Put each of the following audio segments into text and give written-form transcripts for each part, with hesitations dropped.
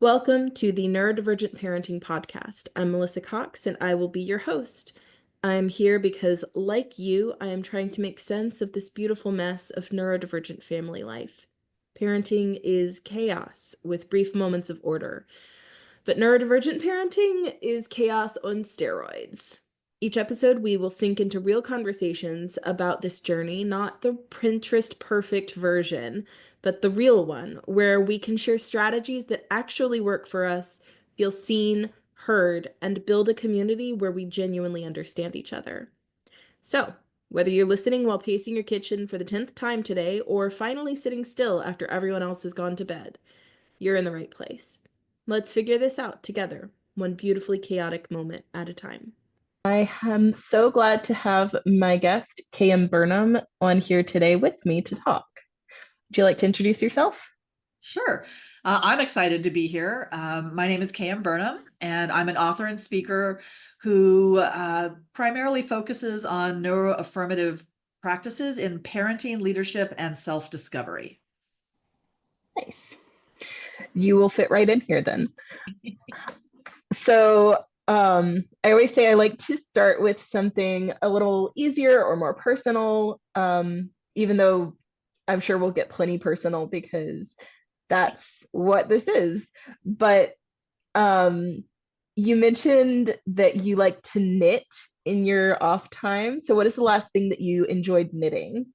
Welcome to the Neurodivergent Parenting Podcast. I'm Melissa Cox, and I will be your host. I'm here because, like you, I am trying to make sense of this beautiful mess of neurodivergent family life. Parenting is chaos with brief moments of order, but neurodivergent parenting is chaos on steroids. Each episode, we will sink into real conversations about this journey, not the Pinterest perfect version, but the real one, where we can share strategies that actually work for us, feel seen, heard, and build a community where we genuinely understand each other. So, whether you're listening while pacing your kitchen for the 10th time today, or finally sitting still after everyone else has gone to bed, you're in the right place. Let's figure this out together, one beautifully chaotic moment at a time. I am so glad to have my guest, KM Burnham, on here today with me to talk. Would you like to introduce yourself? Sure. I'm excited to be here. My name is KM Burnham, and I'm an author and speaker who primarily focuses on neuroaffirmative practices in parenting, leadership, and self-discovery. Nice. You will fit right in here then. So I always say I like to start with something a little easier or more personal, even though I'm sure we'll get plenty personal because that's what this is. But you mentioned that you like to knit in your off time. So what is the last thing that you enjoyed knitting?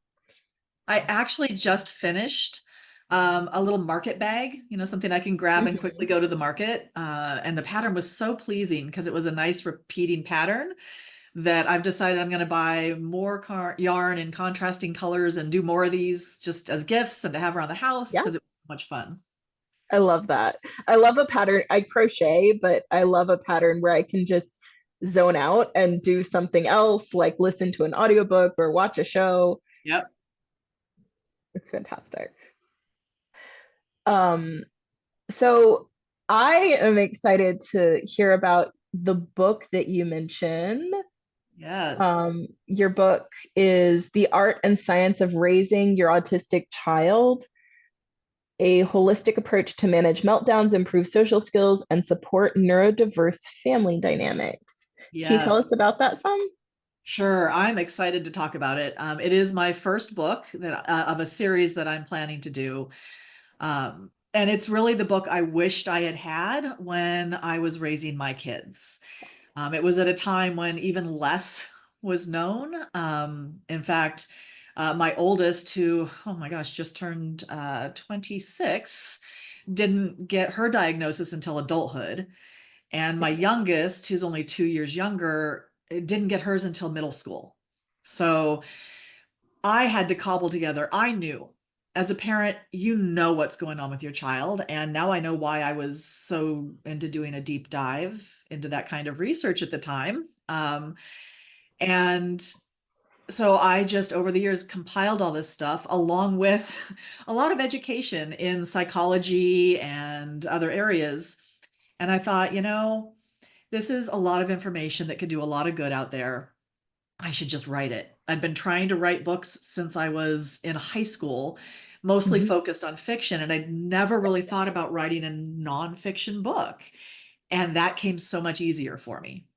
I actually just finished a little market bag, something I can grab and quickly go to the market. And the pattern was so pleasing because it was a nice repeating pattern that I've decided I'm going to buy more yarn in contrasting colors and do more of these just as gifts and to have around the house because it was so much fun. I love that. I love a pattern. I crochet, but I love a pattern where I can just zone out and do something else, like listen to an audiobook or watch a show. Yep. It's fantastic. So I am excited to hear about the book that you mentioned. Yes. Your book is The Art and Science of Raising Your Autistic Child, a holistic approach to manage meltdowns, improve social skills, and support neurodiverse family dynamics. Can you tell us Yes. about that some? Sure. I'm excited to talk about it. It is my first book of a series that I'm planning to do. And it's really the book I wished I had had when I was raising my kids. It was at a time when even less was known. In fact, my oldest, who, oh my gosh, just turned 26, didn't get her diagnosis until adulthood. And my youngest, who's only 2 years younger, didn't get hers until middle school. So I had to cobble together. I knew as a parent, you know what's going on with your child. And now I know why I was so into doing a deep dive into that kind of research at the time. And so I just over the years compiled all this stuff along with a lot of education in psychology and other areas. And I thought, this is a lot of information that could do a lot of good out there. I should just write it. I'd been trying to write books since I was in high school, mostly focused on fiction, and I'd never really thought about writing a nonfiction book. And that came so much easier for me.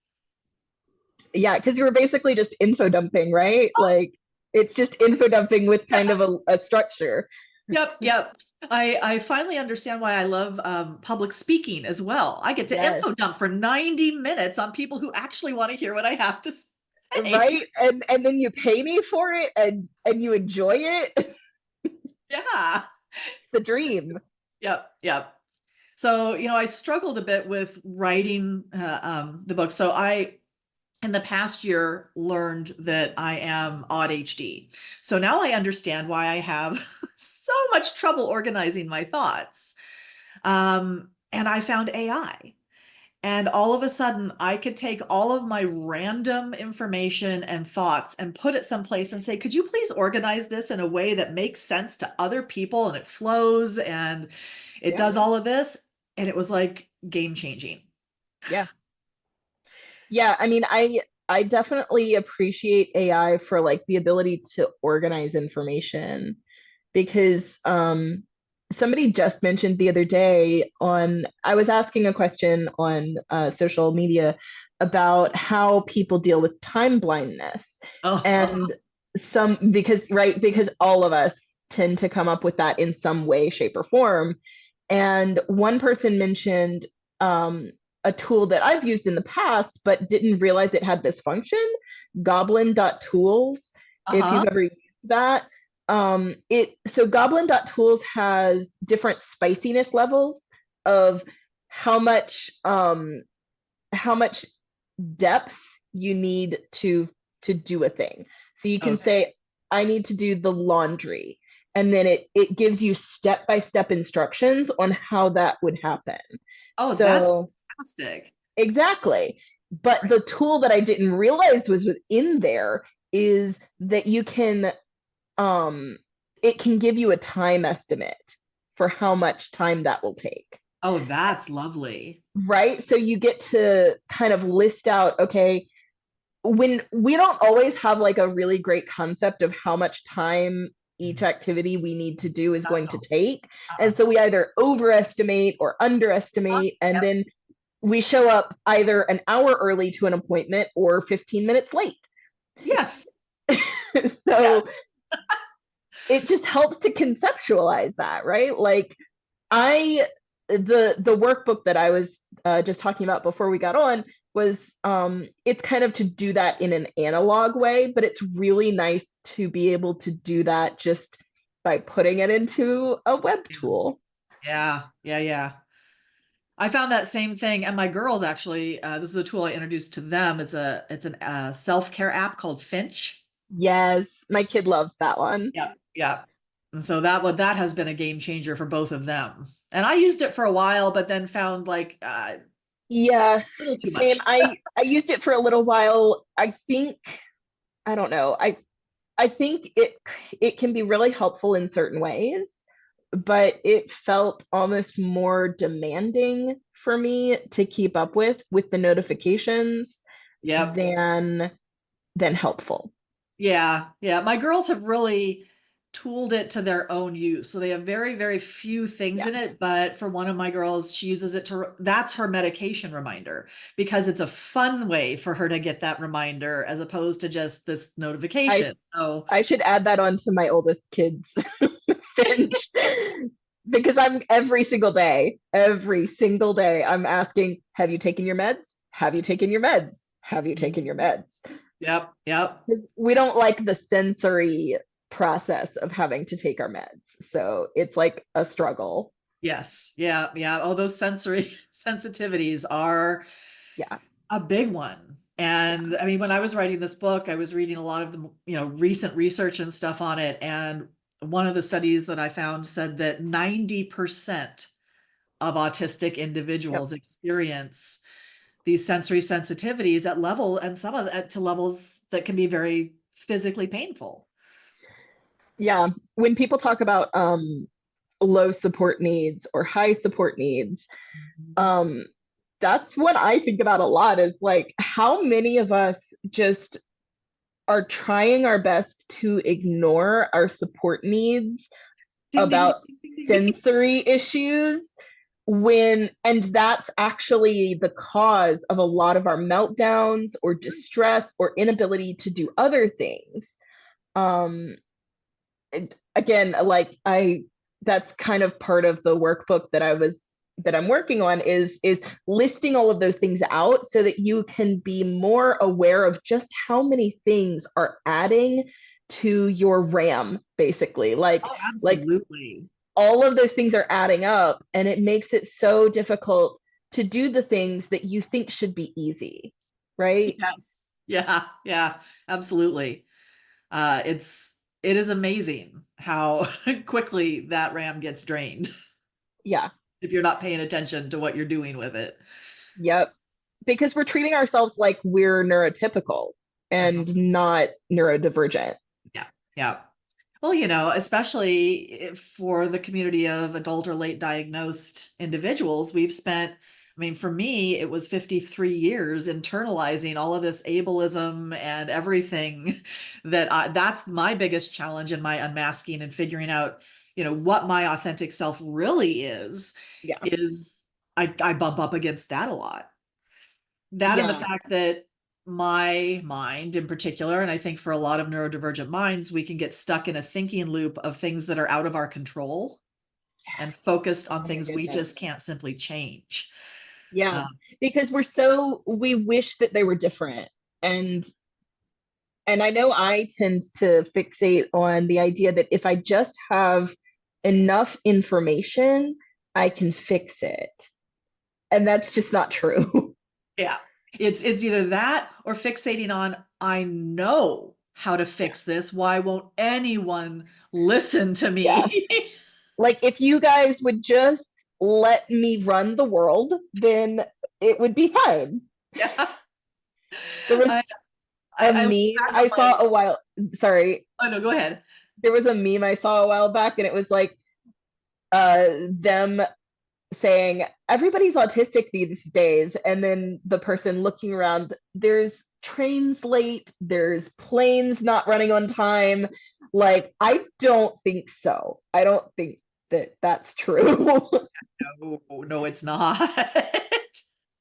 Yeah, because you were basically just info dumping, right? Like it's just info dumping with kind of Yes. a structure. Yep. I finally understand why I love public speaking as well. I get to Yes. info dump for 90 minutes on people who actually want to hear what I have to say. Right. And then you pay me for it and you enjoy it. Yeah. The dream. Yep. So, I struggled a bit with writing the book. So in the past year, learned that I am ADHD. So now I understand why I have so much trouble organizing my thoughts. And I found AI. And all of a sudden, I could take all of my random information and thoughts and put it someplace and say, could you please organize this in a way that makes sense to other people and it flows and it does all of this? And it was like game changing. Yeah. Yeah. I mean, I definitely appreciate AI for like the ability to organize information because somebody just mentioned the other day I was asking a question on social media about how people deal with time blindness. Oh, And because all of us tend to come up with that in some way, shape, or form. And one person mentioned a tool that I've used in the past, but didn't realize it had this function, Goblin Tools, if uh-huh. you've ever used that. Goblin Tools has different spiciness levels of how much how much depth you need to do a thing. So you can Okay. say, I need to do the laundry. And then it gives you step-by-step instructions on how that would happen. Oh, that's So fantastic. exactly. But Right. the tool that I didn't realize was within there is that you can um it can give you a time estimate for how much time that will take. Oh, that's lovely. Right? So you get to kind of list out, okay, when we don't always have like a really great concept of how much time each activity we need to do is going to Uh-oh. take. Uh-uh. And so we either overestimate or underestimate, and Yep. then we show up either an hour early to an appointment or 15 minutes late. Yes. So Yes. it just helps to conceptualize that, right? Like I the workbook that I was just talking about before we got on was it's kind of to do that in an analog way, but it's really nice to be able to do that just by putting it into a web Yes. tool. Yeah. Yeah. Yeah. I found that same thing, and my girls actually. This is a tool I introduced to them. It's a self-care app called Finch. Yes, my kid loves that one. Yeah, yeah. And so that has been a game changer for both of them. And I used it for a while, but then found like Yeah, a little too same. much. I used it for a little while. I don't know. I think it can be really helpful in certain ways, but it felt almost more demanding for me to keep up with the notifications Yep. than than helpful. Yeah, yeah. My girls have really tooled it to their own use. So they have very, very few things Yeah. in it. But for one of my girls, she uses it that's her medication reminder because it's a fun way for her to get that reminder as opposed to just this I notification. So, I should add that on to my oldest kid's Finch because I'm every single day, I'm asking, have you taken your meds? Have you taken your meds? Have you taken your meds? yep, yep. We don't like the sensory process of having to take our meds. So it's like a struggle. Yes, yeah, yeah. Oh, those sensory sensitivities are Yeah. a big one. Yeah. And I mean, when I was writing this book, I was reading a lot of the, recent research and stuff on it. And one of the studies that I found said that 90% of autistic Yep. individuals experience these sensory sensitivities at level and some of it to levels that can be very physically painful. Yeah. When people talk about low support needs or high support needs, Mhm. um, that's what I think about a lot is like how many of us just are trying our best to ignore our support needs Ding, ding, ding, about ding, ding, ding. sensory issues and that's actually the cause of a lot of our meltdowns or distress or inability to do other things. um Again, like I that's kind of part of the workbook that I'm working on is listing all of those things out so that you can be more aware of just how many things are adding to your RAM, basically. Oh, Like absolutely. all of those things are adding up, and it makes it so difficult to do the things that you think should be easy, right? Yes. Yeah, yeah, absolutely. It is amazing how quickly that RAM gets drained Yeah. if you're not paying attention to what you're doing with it. Yep. Because we're treating ourselves like we're neurotypical Uh-huh. and not neurodivergent. Yeah, yeah. Well, especially for the community of adult or late diagnosed individuals, we've spent, I mean, for me, it was 53 years internalizing all of this ableism and everything that's my biggest challenge in my unmasking and figuring out, what my authentic self really Yeah. is I bump up against that a lot. That and the Yeah. fact that my mind in particular, and I think for a lot of neurodivergent minds, we can get stuck in a thinking loop of things that are out of our control and focused on Oh my things we goodness. just can't simply change. Yeah. Um, Because we wish that they were different. And I know I tend to fixate on the idea that if I just have enough information, I can fix it. And that's just not true. yeah, it's either that or fixating on, I know how to Yeah. fix this. Why won't anyone listen to Yeah. me? Like if you guys would just let me run the world, then it would be fine. Yeah. There was I, a I look meme back on I saw a while, sorry, oh no, go ahead. there was a meme I saw a while back and it was like them saying everybody's autistic these days and then the person looking around, there's trains late, there's planes not running on time. Like I don't think so. I don't think that that's true. No, no, it's not.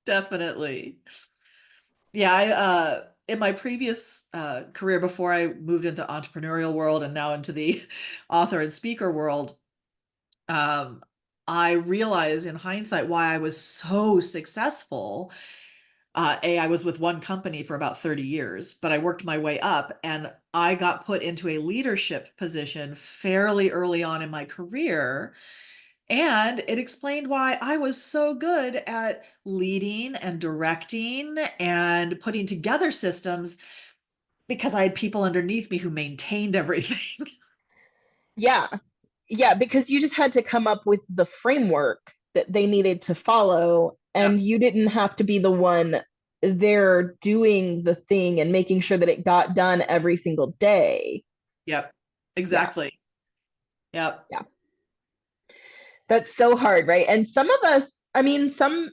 Definitely. Yeah, I in my previous career before I moved into entrepreneurial world and now into the author and speaker world, um, I realize in hindsight why I was so successful. I was with one company for about 30 years, but I worked my way up and I got put into a leadership position fairly early on in my career. And it explained why I was so good at leading and directing and putting together systems because I had people underneath me who maintained everything. Yeah. Yeah, because you just had to come up with the framework that they needed to follow, Yep. and you didn't have to be the one there doing the thing and making sure that it got done every single day. Yep. Yeah, Exactly. Yep. yeah. That's so hard, right? And some of us, I mean, some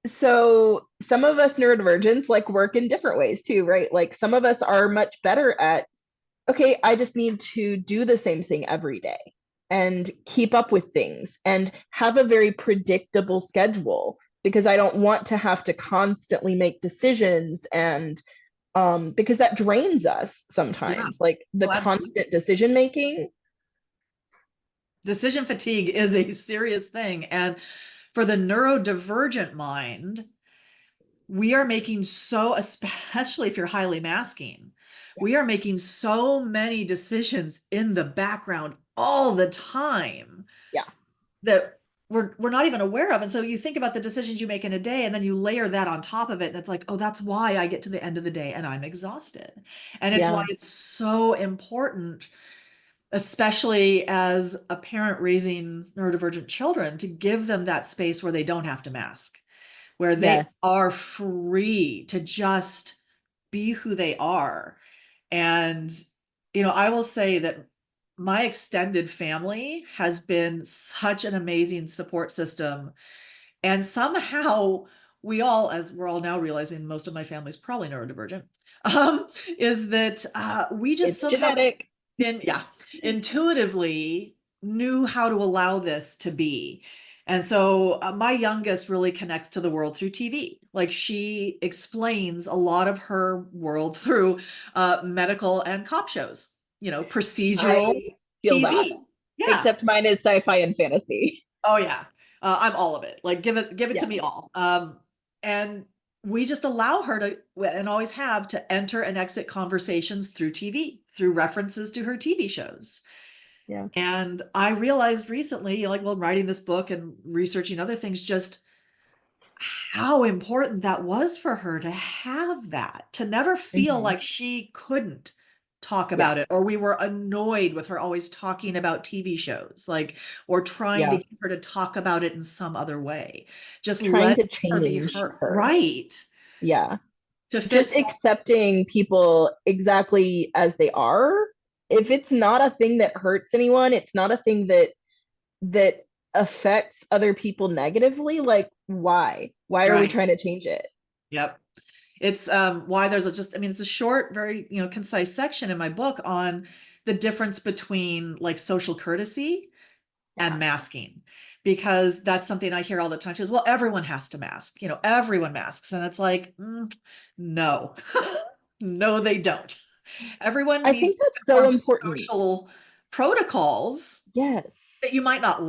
of us neurodivergents like work in different ways too, right? Like some of us are much better at, okay, I just need to do the same thing every day and keep up with things and have a very predictable schedule because I don't want to have to constantly make decisions and because that drains us Yeah. sometimes, like the Oh, absolutely. constant decision making. Decision fatigue is a serious thing. And for the neurodivergent mind, we are making so, especially if you're highly masking, we are making so many decisions in the background all the time Yeah, that we're not even aware of. And so you think about the decisions you make in a day and then you layer that on top of it and it's like, oh, that's why I get to the end of the day and I'm exhausted. And it's why yeah, it's so important, especially as a parent raising neurodivergent children, to give them that space where they don't have to mask, where they yes. are free to just be who they are. And, I will say that my extended family has been such an amazing support system. And somehow we all, as we're all now realizing, most of my family is probably neurodivergent, is that we just It's somehow genetic. yeah, intuitively knew how to allow this to be. And so my youngest really connects to the world through TV. Like she explains a lot of her world through medical and cop shows, procedural I feel that. TV. Yeah. Except mine is sci-fi and fantasy. Oh yeah. I'm all of it. Like give it to Yeah. me all. And we just allow her to, and always have, to enter and exit conversations through TV, through references to her TV shows. Yeah. And I realized recently, like while writing this book and researching other things, just how important that was for her to have that, to never feel Hmm. like she couldn't talk Yeah. about it, or we were annoyed with her always talking about TV shows, like, or trying to Yeah. get her to talk about it in some other way. Just Trying let to her be change her, her. right? Yeah. To fit. Just accepting people exactly as they are. If it's not a thing that hurts anyone, it's not a thing that affects other people negatively, like why? Why are we Right. trying to change it? Yep. It's why there's it's a short, very, concise section in my book on the difference between like social courtesy and masking, because that's something I hear all the time. She says, well, everyone has to mask, everyone masks. And it's like, no, no, they don't. Everyone I needs think to that's so conform to important. social protocols Yes. that you might not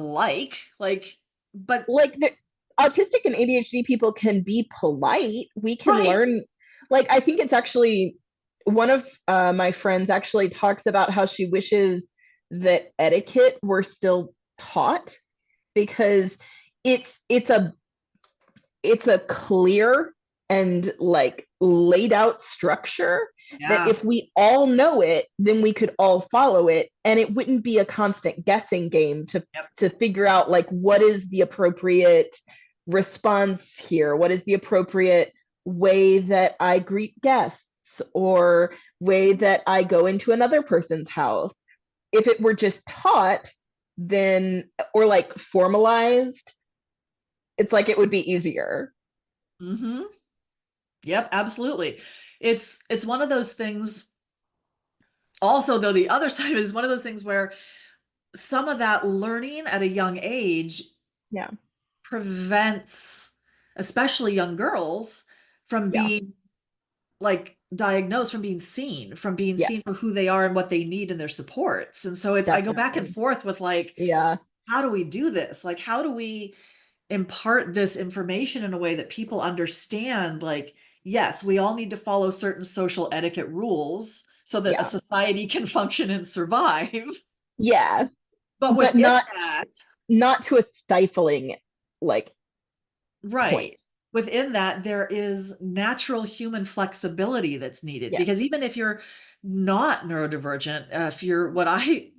but Like the autistic and ADHD people can be polite. We can right. learn. Like, I think it's actually one of my friends actually talks about how she wishes that etiquette were still taught because it's it's a clear and like laid out structure that Yeah. if we all know it, then we could all follow it, and it wouldn't be a constant guessing game Yep. to figure out like what is the appropriate response here, what is the appropriate way that I greet guests or way that I go into another person's house. If it were just taught, then or like formalized, it's like it would be easier. Mm-hmm. Yep, absolutely. It's one of those things. Also, though, the other side of it is one of those things where some of that learning at a young age Yeah. prevents, especially young girls, from Yeah. being like diagnosed, from being seen Yes. for who they are and what they need and their supports. And so I go back and Definitely. forth with like, Yeah. how do we do this? Like, how do we impart this information in a way that people understand? Like, yes, we all need to follow certain social etiquette rules so that a Yeah. society can function and survive. Yeah. But But within that, not to a stifling like point. right. Within that, there is natural human flexibility that's needed, Yes. because even if you're not neurodivergent, if you're what I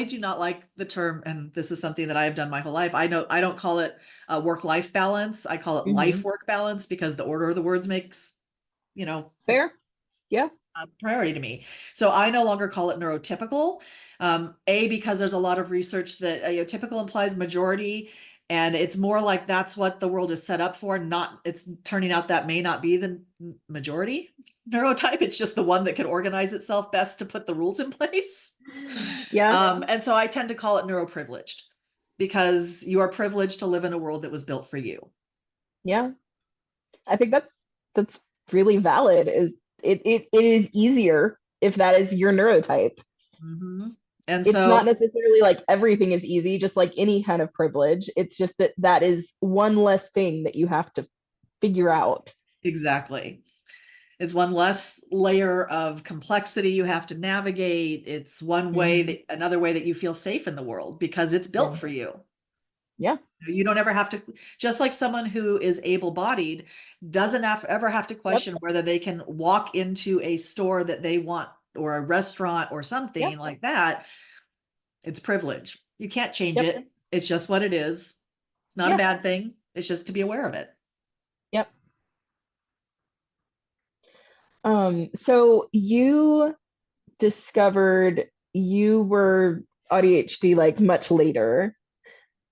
do not like the term, and this is something that I have done my whole life. I know I don't call it work-life balance. I call it Hmm. life-work balance, because the order of the words makes, is Fair. Yeah. a priority to me. So I no longer call it neurotypical. Because there's a lot of research that typical implies majority, and it's more like that's what the world is set up for. Not, it's turning out that may not be the majority neurotype. It's just the one that can organize itself best to put the rules in place. Yeah. And so I tend to call it neuroprivileged, because you are privileged to live in a world that was built for you. Yeah. I think that's really valid. Is it is easier if that is your neurotype. Mm-hmm. And It's not so necessarily like everything is easy, just like any kind of privilege. It's just that that is one less thing that you have to figure out. exactly. It's one less layer of complexity you have to navigate. It's Hmm. another way that you feel safe in the world, because it's built Yeah. for you. Yeah. You don't ever have to, just like someone who is able-bodied doesn't ever have to Yep. question whether they can walk into a store that they want, or a restaurant or Yep. something like that. It's privilege. You can't change Yep. it. It's just what it is. It's not a Yeah. bad thing. It's just to be aware of it. Yep. So you discovered you were ADHD like much later.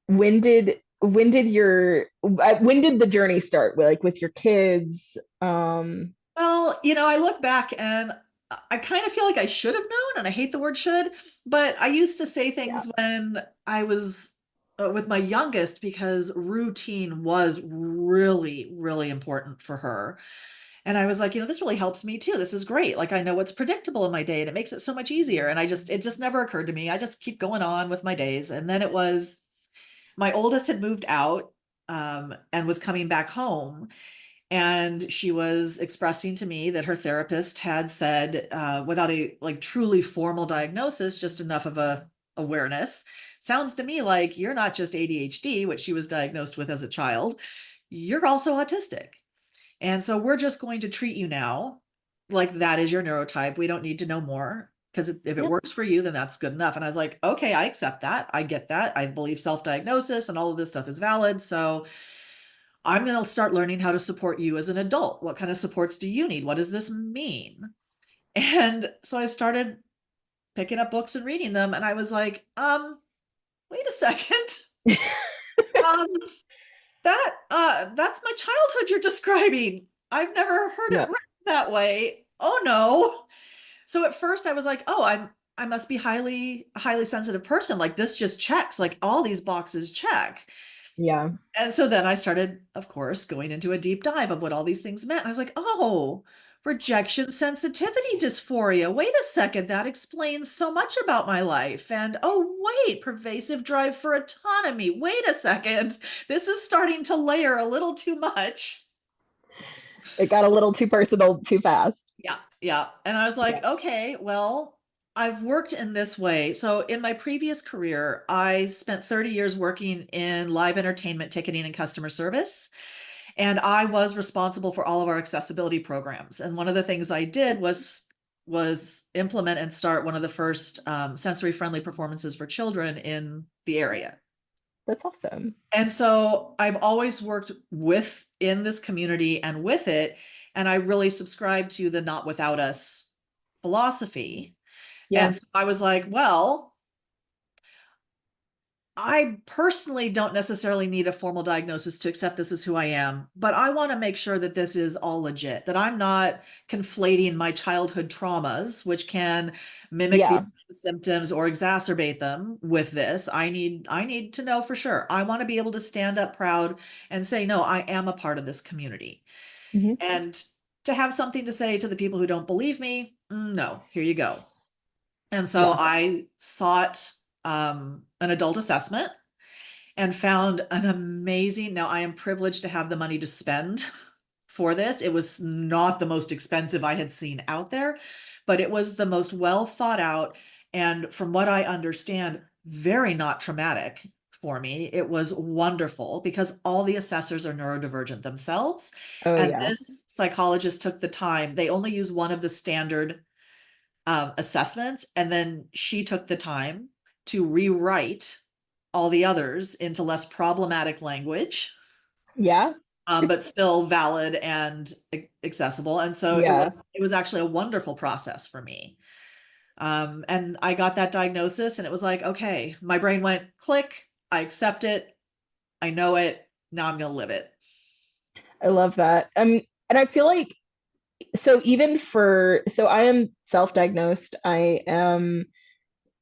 When did the journey start? Like with your kids? Well, I look back and I kind of feel like I should have known, and I hate the word should, but I used to say Yeah. things when I was with my youngest, because routine was really, really important for her. And I was like, this really helps me too. This is great. Like, I know what's predictable in my day, and it makes it so much easier. And it just never occurred to me. I just keep going on with my days. And then it was my oldest had moved out, and was coming back home, and she was expressing to me that her therapist had said, without a like truly formal diagnosis, just enough of a awareness, sounds to me like you're not just ADHD, which she was diagnosed with as a child, you're also autistic. And so we're just going to treat you now like that is your neurotype. We don't need to know more, because if it Yep. works for you, then that's good enough. And I was like, okay, I accept that. I get that. I believe self-diagnosis and all of this stuff is valid. So I'm going to start learning how to support you as an adult. What kind of supports do you need? What does this mean? And so I started picking up books and reading them. And I was like, wait a second. Um, that's my childhood you're describing. I've never heard it Yeah. written that way. Oh no. So at first I was like, oh, I must be highly sensitive person. Like this just checks, like all these boxes check. Yeah. And so then I started, of course, going into a deep dive of what all these things meant. I was like, oh, rejection sensitivity dysphoria. Wait a second, that explains so much about my life. And oh, wait, pervasive drive for autonomy. Wait a second, this is starting to layer a little too much. It got a little too personal too fast. Yeah, yeah. And I was Yeah. like, okay, well, I've worked in this way. So in my previous career, I spent 30 years working in live entertainment ticketing and customer service. And I was responsible for all of our accessibility programs. And one of the things I did was implement and start one of the first sensory friendly performances for children in the area. That's awesome. And so I've always worked within this community and with it. And I really subscribe to the not without us philosophy. Yeah. And so I was like, well, I personally don't necessarily need a formal diagnosis to accept this is who I am, but I want to make sure that this is all legit, that I'm not conflating my childhood traumas, which can mimic Yeah. these symptoms or exacerbate them with this. I need to know for sure. I want to be able to stand up proud and say, no, I am a part of this community. Hmm. And to have something to say to the people who don't believe me, no, here you go. And so Yeah. I sought an adult assessment and found an amazing. Now, I am privileged to have the money to spend for this. It was not the most expensive I had seen out there, but it was the most well thought out. And from what I understand, very not traumatic for me. It was wonderful because all the assessors are neurodivergent themselves. Oh, And yeah. this psychologist took the time, they only use one of the standard assessments. And then she took the time to rewrite all the others into less problematic language, Yeah. but still valid and accessible. And so Yeah. it was actually a wonderful process for me. And I got that diagnosis, and it was like, okay, my brain went click. I accept it. I know it. Now I'm going to live it. I love that. And I feel like so I am self-diagnosed. I am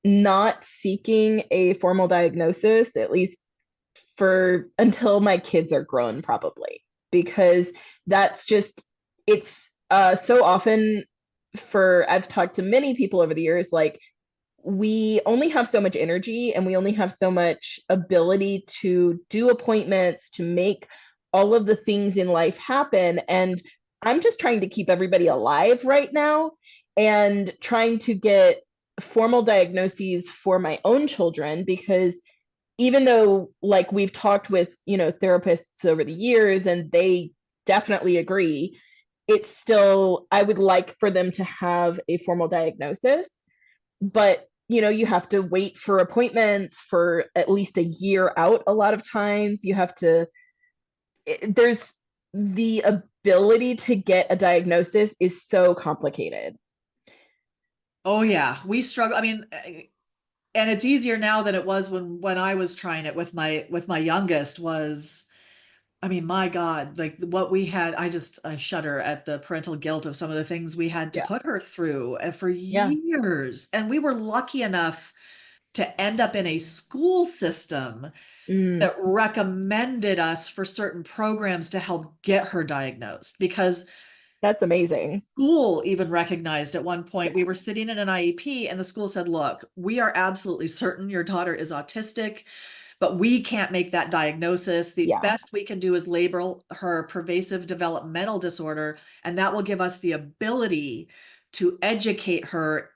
not seeking a formal diagnosis, at least for until my kids are grown, probably, because that's just it's so often for I've talked to many people over the years, like we only have so much energy and we only have so much ability to do appointments, to make all of the things in life happen. And I'm just trying to keep everybody alive right now and trying to get formal diagnoses for my own children, because even though like we've talked with therapists over the years and they definitely agree, it's still I would like for them to have a formal diagnosis. But you have to wait for appointments for at least a year out. A lot of times you have to there's the ability to get a diagnosis is so complicated. Oh yeah, we struggle. I mean, and it's easier now than it was when I was trying it with my youngest. Was I mean, my God, like what we had, I shudder at the parental guilt of some of the things we had to Yeah. put her through for Yeah. years. And we were lucky enough to end up in a school system Mm, that recommended us for certain programs to help get her diagnosed, because that's amazing. school even recognized at one point Yeah. we were sitting in an IEP and the school said, look, we are absolutely certain your daughter is autistic, but we can't make that diagnosis. The Yeah. best we can do is label her pervasive developmental disorder, and that will give us the ability to educate her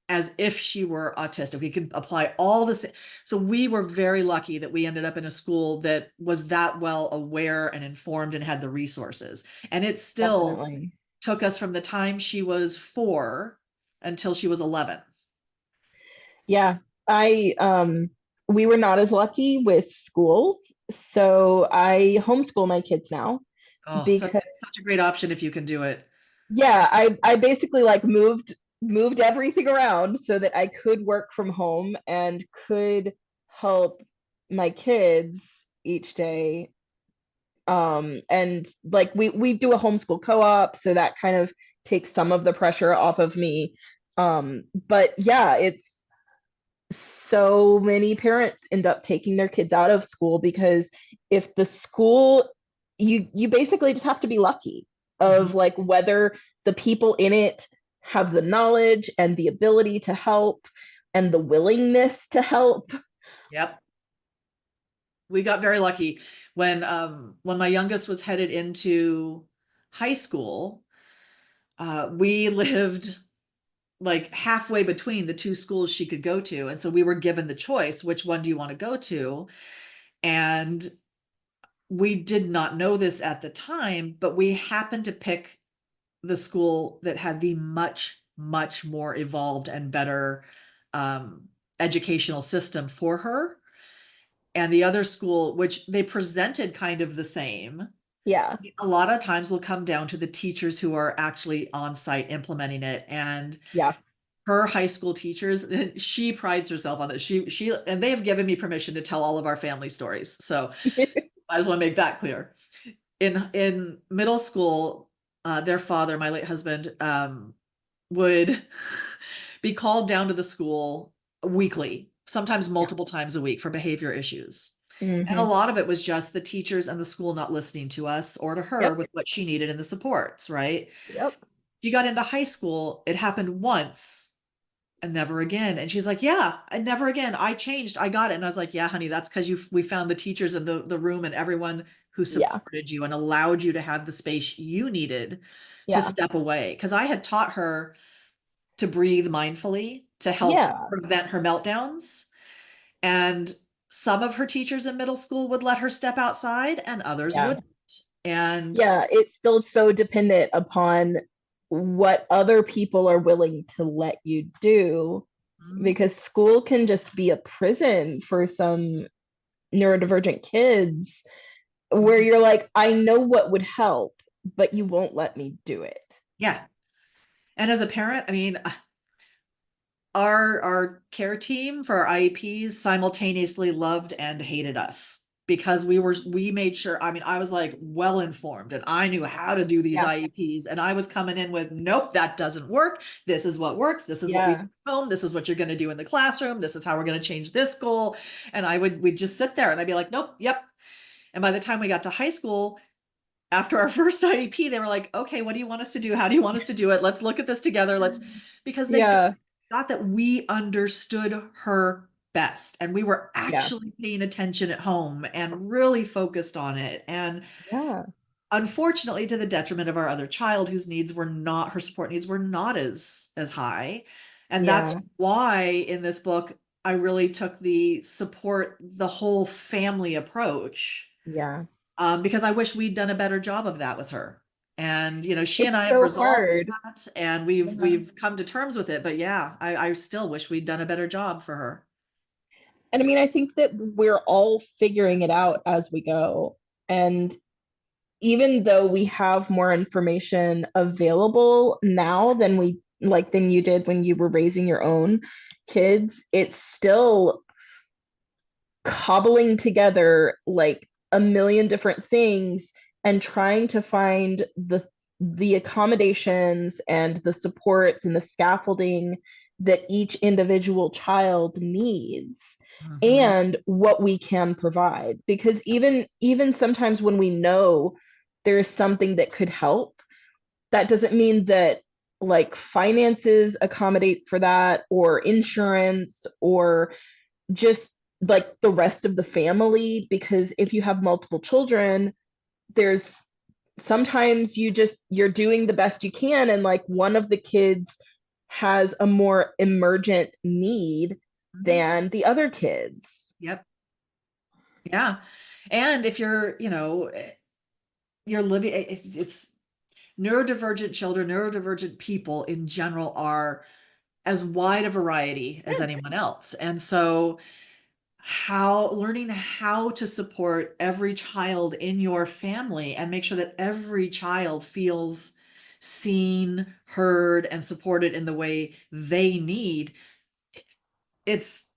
as if she were autistic. We can apply all this. So we were very lucky that we ended up in a school that was that well aware and informed and had the resources. And it still Definitely. took us from the time she was 4 until she was 11. Yeah. I we were not as lucky with schools, so I homeschool my kids now Oh, because such a great option if you can do it. yeah, I basically like moved everything around so that I could work from home and could help my kids each day. And like we do a homeschool co-op, so that kind of takes some of the pressure off of me. But yeah, it's so many parents end up taking their kids out of school because if the school, you basically just have to be lucky Mhm. of like whether the people in it have the knowledge and the ability to help and the willingness to help. Yep. We got very lucky when my youngest was headed into high school. We lived like halfway between the two schools she could go to, and so we were given the choice, which one do you want to go to? And we did not know this at the time, but we happened to pick the school that had the much more evolved and better um, educational system for her. And the other school, which they presented kind of the same, Yeah. a lot of times will come down to the teachers who are actually on site implementing it. And Yeah. her high school teachers, she prides herself on this. She and they have given me permission to tell all of our family stories. So I just want to make that clear. In middle school, their father, my late husband, would be called down to the school weekly, sometimes Yeah. multiple times a week for behavior issues. And a Hmm. lot of it was just the teachers and the school not listening to us or to her Yep. with what she needed in the supports, right? Yep. She got into high school, it happened once and never again. And she's like, yeah, and never again. I changed. I got it. And I was like, yeah, honey, that's because we found the teachers in the room and everyone who Yeah. supported you and allowed you to have the space you needed to Yeah. step away. Because I had taught her to breathe mindfully to help Yeah. prevent her meltdowns. And some of her teachers in middle school would let her step outside and others Yeah. wouldn't. And Yeah, it's still so dependent upon what other people are willing to let you do mm, because school can just be a prison for some neurodivergent kids where mm, you're like, I know what would help, but you won't let me do it. yeah. And as a parent, I mean, our care team for our IEPs simultaneously loved and hated us because we made sure, I mean, I was like well informed and I knew how to do these Yeah. IEPs, and I was coming in with, nope, that doesn't work. This is what works. This is what we do Yeah. at home. This is what you're going to do in the classroom. This is how we're going to change this goal. And we'd just sit there and I'd be like, nope, yep. And by the time we got to high school, after our first IEP, they were like, okay, what do you want us to do? How do you want us to do it? Let's look at this together. Because they Yeah. got that we understood her best and we were Yeah. actually paying attention at home and really focused on it. And Yeah. unfortunately, to the detriment of our other child whose needs were not, her support needs were not as high. And that's Yeah. why in this book, I really took the support the whole family approach, Yeah. because I wish we'd done a better job of that with her. And she and It's I have so resolved hard. that, and we've Yeah. we've come to terms with it. But yeah, I still wish we'd done a better job for her. And I mean, I think that we're all figuring it out as we go. And even though we have more information available now than you did when you were raising your own kids, it's still cobbling together like a million different things and trying to find the accommodations and the supports and the scaffolding that each individual child needs Mhm. and what we can provide because even sometimes when we know there's something that could help, that doesn't mean that like finances accommodate for that or insurance or just like the rest of the family because if you have multiple children, there's sometimes you're doing the best you can and like one of the kids has a more emergent need Mhm. than the other kids. Yep. Yeah. And if you're living, it's neurodivergent children, neurodivergent people in general are as wide a variety as anyone else. And so learning how to support every child in your family and make sure that every child feels seen, heard, and supported in the way they need, it's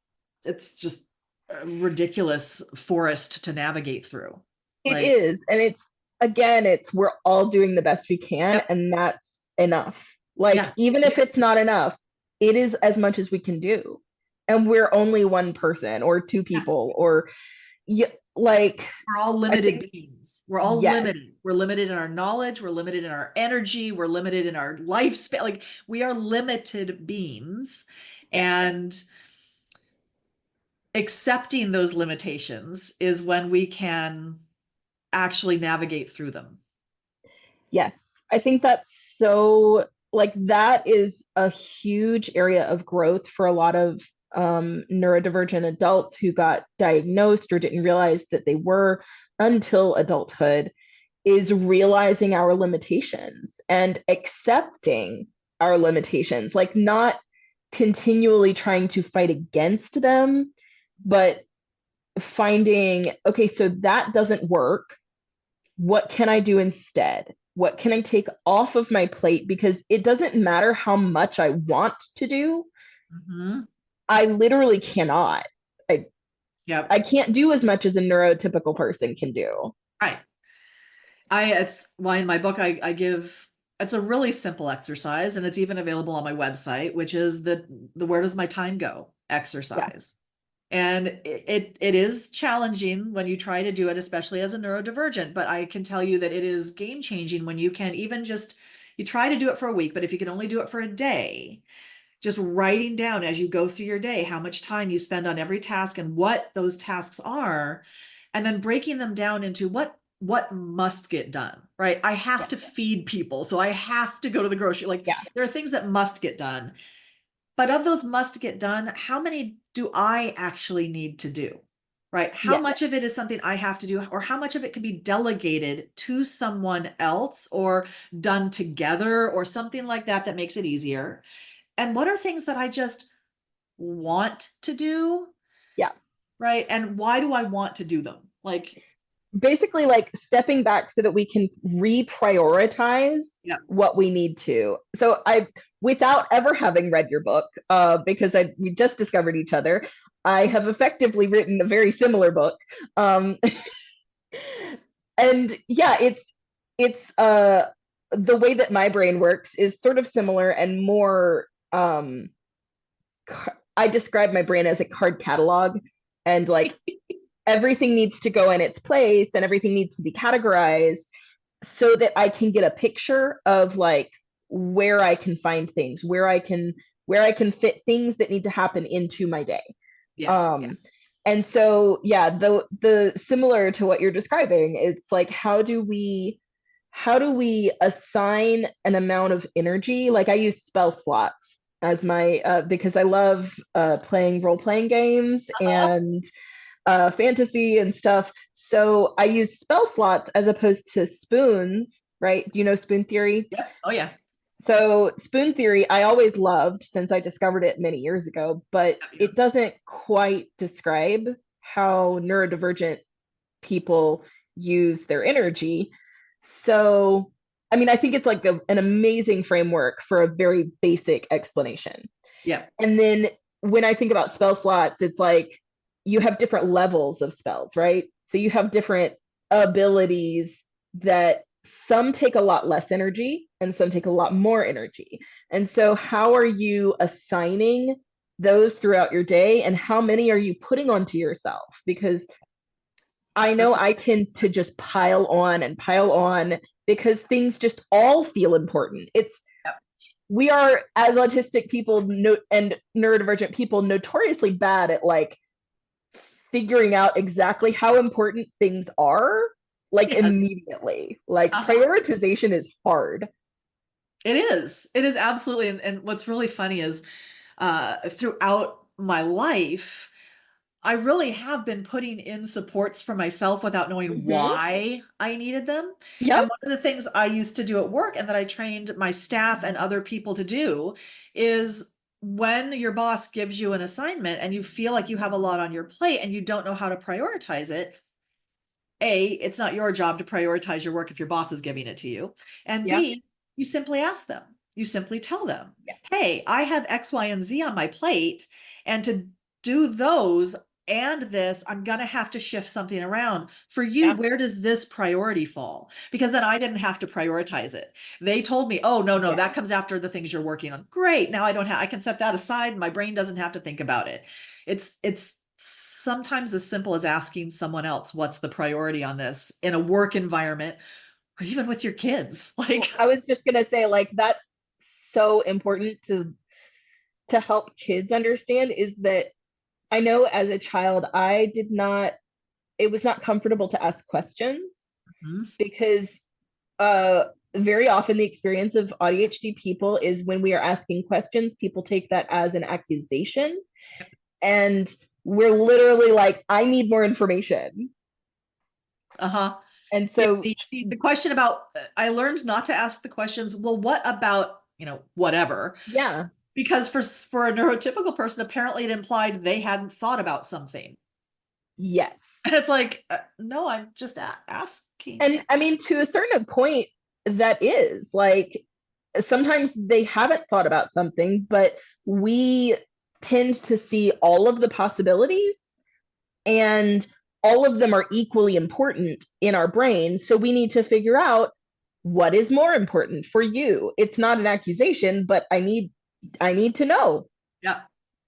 it's just a ridiculous forest to navigate through. It Like, is. And it's again, it's we're all doing the best we can, yep, and that's enough. Like, yeah, even if it's yes, not enough, it is as much as we can do. And we're only one person or two Yeah. people or yeah, like We're all I limited think beings. We're all yes, limited. We're limited in our knowledge. We're limited in our energy. We're limited in our lifespan. Like we are limited beings. yes, And accepting those limitations is when we can actually navigate through them. yes. I think that's so like that is a huge area of growth for a lot of neurodivergent adults who got diagnosed or didn't realize that they were until adulthood is realizing our limitations and accepting our limitations, like not continually trying to fight against them, but finding, okay, so that doesn't work. What can I do instead? What can I take off of my plate? Because it doesn't matter how much I want to do, Mhm. I literally cannot. I, Yep. I can't do as much as a neurotypical person can do. Right. It's why in my book, I give, it's a really simple exercise and it's even available on my website, which is the where does my time go Yeah. exercise. And it is challenging when you try to do it, especially as a neurodivergent, but I can tell you that it is game changing when you can even just, you try to do it for a week, but if you can only do it for a day, just writing down as you go through your day how much time you spend on every task and what those tasks are, and then breaking them down into what must get done, right? I have Yeah. to feed people, so I have to go to the grocery. Like Yeah. there are things that must get done, but of those must get done, how many do I actually need to do? Right? How Yeah. much of it is something I have to do, or how much of it can be delegated to someone else or done together or something like that that makes it easier? And what are things that I just want to do? Yeah. Right? And why do I want to do them? Like, Basically like stepping back so that we can reprioritize yeah. what we need to. So I, without ever having read your book, because we just discovered each other, I have effectively written a very similar book. Um, and yeah, it's the way that my brain works is sort of similar and more I describe my brain as a card catalog, and like everything needs to go in its place and everything needs to be categorized so that I can get a picture of like where I can find things, where I can fit things that need to happen into my day. Yeah. Yeah. Um and so yeah, the similar to what you're describing, it's like how do we assign an amount of energy? Like I use spell slots as my because I love playing role playing games and fantasy and stuff. So I use spell slots as opposed to spoons, right? Do you know spoon theory? Yep. Oh yeah. So spoon theory, I always loved since I discovered it many years ago, but Yep. Yep. it doesn't quite describe how neurodivergent people use their energy. So, I mean, I think it's like an amazing framework for a very basic explanation. Yep. And then when I think about spell slots, it's like you have different levels of spells, right? So you have different abilities that some take a lot less energy and some take a lot more energy. And so, how are you assigning those throughout your day and how many are you putting onto yourself? Because I know That's I tend to just pile on because things just all feel important. It's yep. we are as autistic people and neurodivergent people notoriously bad at like figuring out exactly how important things are like Yes. immediately. Like Uh-huh. prioritization is hard. It is. It is absolutely. And what's really funny is throughout my life, I really have been putting in supports for myself without knowing Mm-hmm. why I needed them. And Yep. one of the things I used to do at work and that I trained my staff and other people to do is when your boss gives you an assignment and you feel like you have a lot on your plate and you don't know how to prioritize it, A, it's not your job to prioritize your work if your boss is giving it to you. And Yeah. B, you simply ask them. You simply tell them, Yeah. hey, I have X, Y, and Z on my plate. And to do those, and this, I'm going to have to shift something around. For you, Yeah. where does this priority fall? Because then I didn't have to prioritize it. They told me, oh, no, Yeah. that comes after the things you're working on. Great. Now I can set that aside. My brain doesn't have to think about it. It's sometimes as simple as asking someone else, what's the priority on this in a work environment or even with your kids? Well, I was just gonna say, like, that's so important to help kids understand, is that I know as a child, it was not comfortable to ask questions Mhm. because uh, very often the experience of ADHD people is when we are asking questions, people take that as an accusation. And we're literally like, I need more information. Uh-huh. And Yeah, so, the question about I learned not to ask the questions, well, what about, whatever? yeah, Because for a neurotypical person, apparently it implied they hadn't thought about something. yes. And it's like, no, I'm just asking. And I mean, to a certain point, that is like sometimes they haven't thought about something, but we tend to see all of the possibilities, and all of them are equally important in our brain. So we need to figure out what is more important for you. It's not an accusation, but I need to know. Yeah.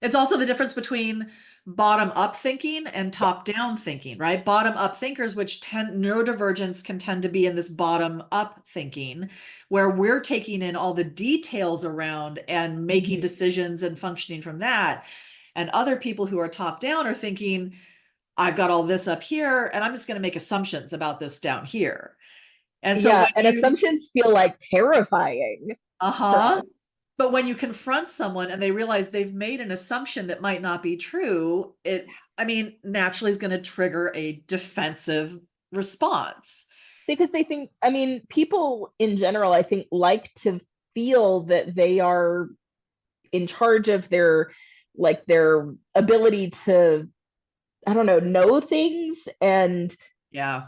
It's also the difference between bottom up thinking and top down thinking, right? Bottom up thinkers, which neurodivergence can tend to be in this bottom up thinking, where we're taking in all the details around and making Mhm. decisions and functioning from that. And other people who are top down are thinking, I've got all this up here, and I'm just going to make assumptions about this down here. And so Yeah, when and assumptions feel like terrifying for uh-huh. us. But when you confront someone and they realize they've made an assumption that might not be true, I mean, naturally is going to trigger a defensive response. Because they think, I mean, people in general, I think, like to feel that they are in charge of their ability to, I don't know things. And Yeah.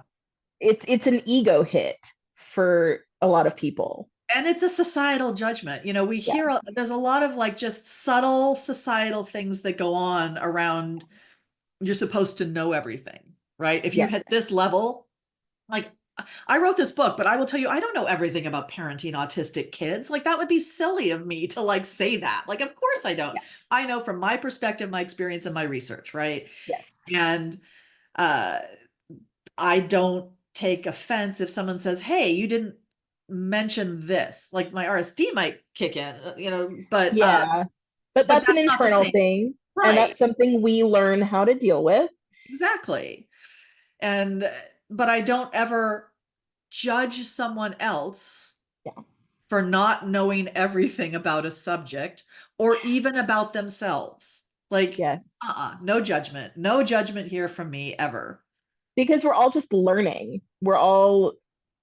it's an ego hit for a lot of people. And it's a societal judgment. We Yeah. hear there's a lot of like just subtle societal things that go on around you're supposed to know everything, right? If you Yeah. hit this level, like I wrote this book, but I will tell you, I don't know everything about parenting autistic kids. Like that would be silly of me to like say that. Like, of course I don't. Yeah. I know from my perspective, my experience and my research, right? Yes. And uh, I don't take offense if someone says, hey, you didn't mention this. Like my RSD might kick in, Yeah. But but that's an that's not the internal same. thing. And Right. that's something we learn how to deal with. Exactly. And but I don't ever judge someone else Yeah. for not knowing everything about a subject or even about themselves. Like, Yeah. no judgment. No judgment here from me ever. Because we're all just learning.